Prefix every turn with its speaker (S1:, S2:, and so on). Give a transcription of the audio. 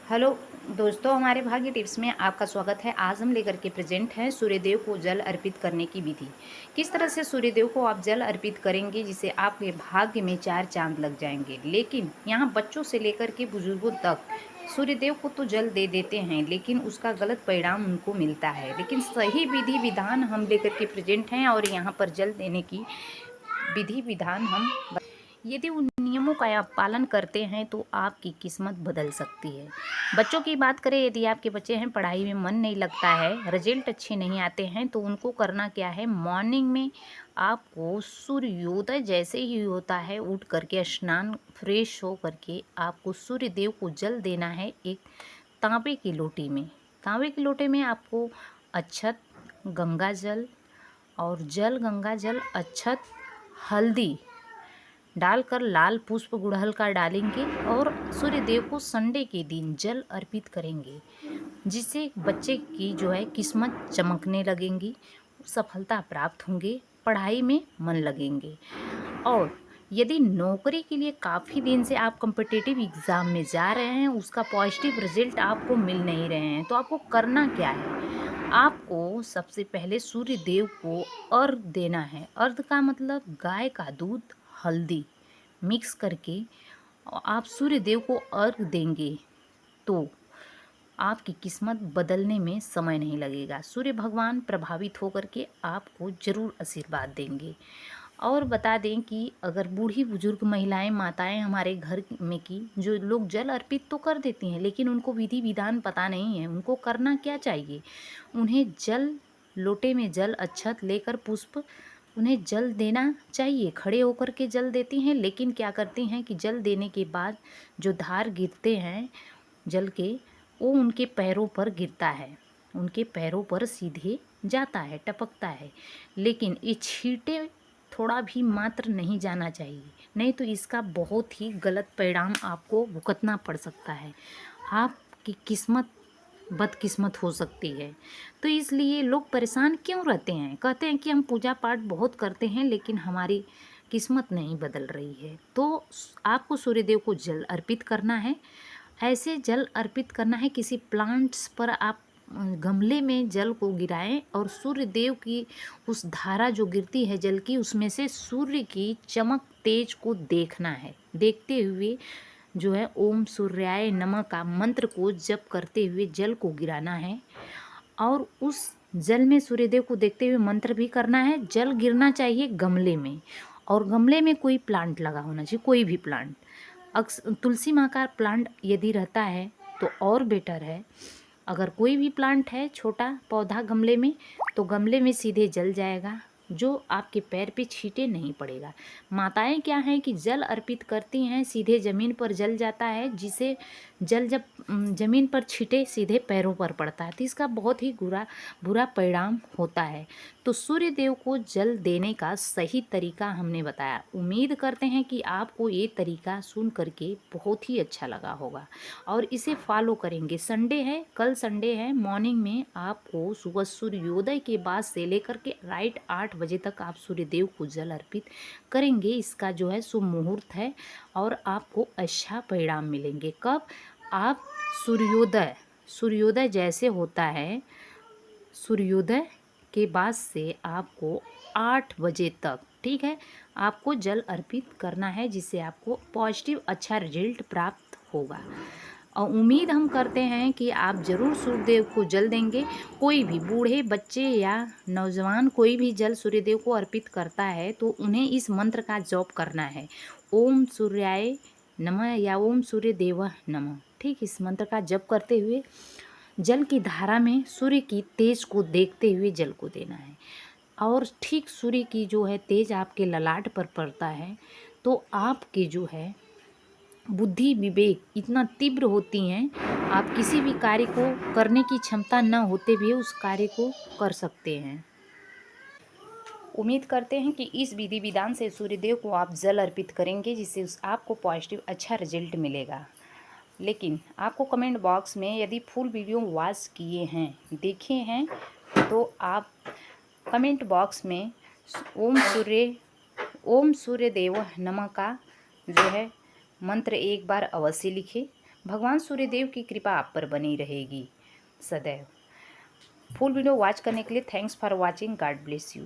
S1: Hello दोस्तों, हमारे भाग्य टिप्स में आपका स्वागत है। आज हम लेकर के प्रेजेंट हैं सूर्यदेव को जल अर्पित करने की विधि। किस तरह से सूर्यदेव को आप जल अर्पित करेंगे जिससे आपके भाग्य में 4 चांद लग जाएंगे। लेकिन यहाँ बच्चों से लेकर के बुजुर्गों तक सूर्यदेव को तो जल दे देते हैं, लेकिन उसका गलत परिणाम उनको मिलता है। लेकिन सही विधि विधान हम लेकर के प्रेजेंट हैं और यहाँ पर जल देने की विधि विधान हम यदि उन नियमों का आप पालन करते हैं तो आपकी किस्मत बदल सकती है। बच्चों की बात करें, यदि आपके बच्चे हैं पढ़ाई में मन नहीं लगता है, रिजल्ट अच्छे नहीं आते हैं, तो उनको करना क्या है, मॉर्निंग में आपको सूर्योदय जैसे ही होता है उठ करके स्नान फ्रेश हो करके आपको सूर्यदेव को जल देना है। एक तांबे की लोटी में, तांबे की लोटे में आपको अक्षत, गंगा जल और जल गंगा जल, अक्षत, हल्दी डालकर लाल पुष्प गुड़हल का डालेंगे और सूर्यदेव को संडे के दिन जल अर्पित करेंगे, जिससे बच्चे की जो है किस्मत चमकने लगेंगी, सफलता प्राप्त होंगे, पढ़ाई में मन लगेंगे। और यदि नौकरी के लिए काफ़ी दिन से आप कॉम्पिटिटिव एग्ज़ाम में जा रहे हैं, उसका पॉजिटिव रिजल्ट आपको मिल नहीं रहे हैं, तो आपको करना क्या है, आपको सबसे पहले सूर्यदेव को अर्घ देना है। अर्घ का मतलब गाय का दूध, हल्दी मिक्स करके आप सूर्यदेव को अर्घ देंगे तो आपकी किस्मत बदलने में समय नहीं लगेगा। सूर्य भगवान प्रभावित होकर के आपको ज़रूर आशीर्वाद देंगे। और बता दें कि अगर बूढ़ी बुजुर्ग महिलाएं, माताएं हमारे घर में की जो लोग जल अर्पित तो कर देती हैं, लेकिन उनको विधि विधान पता नहीं है, उनको करना क्या चाहिए, उन्हें जल लोटे में जल अक्षत लेकर पुष्प उन्हें जल देना चाहिए। खड़े होकर के जल देती हैं, लेकिन क्या करती हैं कि जल देने के बाद जो धार गिरते हैं जल के, वो उनके पैरों पर गिरता है, उनके पैरों पर सीधे जाता है, टपकता है। लेकिन ये छींटे थोड़ा भी मात्र नहीं जाना चाहिए, नहीं तो इसका बहुत ही गलत परिणाम आपको भुगतना पड़ सकता है। आपकी किस्मत बदकिस्मत हो सकती है। तो इसलिए लोग परेशान क्यों रहते हैं, कहते हैं कि हम पूजा पाठ बहुत करते हैं लेकिन हमारी किस्मत नहीं बदल रही है। तो आपको सूर्यदेव को जल अर्पित करना है। ऐसे जल अर्पित करना है, किसी प्लांट्स पर आप गमले में जल को गिराएं और सूर्यदेव की उस धारा जो गिरती है जल की, उसमें से सूर्य की चमक तेज को देखना है। देखते हुए जो है ओम सूर्याय नमः का मंत्र को जप करते हुए जल को गिराना है और उस जल में सूर्यदेव को देखते हुए मंत्र भी करना है। जल गिरना चाहिए गमले में, और गमले में कोई प्लांट लगा होना चाहिए, कोई भी प्लांट। तुलसी माँ का प्लांट यदि रहता है तो और बेटर है। अगर कोई भी प्लांट है, छोटा पौधा गमले में, तो गमले में सीधे जल जाएगा, जो आपके पैर पे छींटे नहीं पड़ेगा। माताएं क्या हैं कि जल अर्पित करती हैं, सीधे ज़मीन पर जल जाता है, जिसे जल जब ज़मीन पर छींटे सीधे पैरों पर पड़ता है, तो इसका बहुत ही बुरा बुरा परिणाम होता है। तो सूर्य देव को जल देने का सही तरीका हमने बताया। उम्मीद करते हैं कि आपको ये तरीका सुन करके बहुत ही अच्छा लगा होगा और इसे फॉलो करेंगे। संडे है, कल संडे है, मॉर्निंग में आपको सुबह सूर्योदय के बाद से लेकर के राइट 8 बजे तक आप सूर्यदेव को जल अर्पित करेंगे। इसका जो है शुभ मुहूर्त है और आपको अच्छा परिणाम मिलेंगे। कब? आप सूर्योदय जैसे होता है, सूर्योदय के बाद से आपको 8 बजे तक, ठीक है, आपको जल अर्पित करना है, जिससे आपको पॉजिटिव अच्छा रिजल्ट प्राप्त होगा। और उम्मीद हम करते हैं कि आप ज़रूर सूर्यदेव को जल देंगे। कोई भी बूढ़े, बच्चे या नौजवान कोई भी जल सूर्यदेव को अर्पित करता है तो उन्हें इस मंत्र का जप करना है, ओम सूर्याय नमः या ओम सूर्यदेव नमः। ठीक, इस मंत्र का जप करते हुए जल की धारा में सूर्य की तेज को देखते हुए जल को देना है। और ठीक सूर्य की जो है तेज आपके ललाट पर पड़ता है तो आपके जो है बुद्धि विवेक इतना तीव्र होती हैं, आप किसी भी कार्य को करने की क्षमता न होते भी उस कार्य को कर सकते हैं। उम्मीद करते हैं कि इस विधि विधान से सूर्यदेव को आप जल अर्पित करेंगे, जिससे उस आपको पॉजिटिव अच्छा रिजल्ट मिलेगा। लेकिन आपको कमेंट बॉक्स में यदि फुल वीडियो वॉच किए हैं, देखे हैं, तो आप कमेंट बॉक्स में ओम सूर्य देव नमः का जो है मंत्र एक बार अवश्य लिखें। भगवान सूर्यदेव की कृपा आप पर बनी रहेगी सदैव। फुल वीडियो वॉच करने के लिए thanks for watching. God bless you.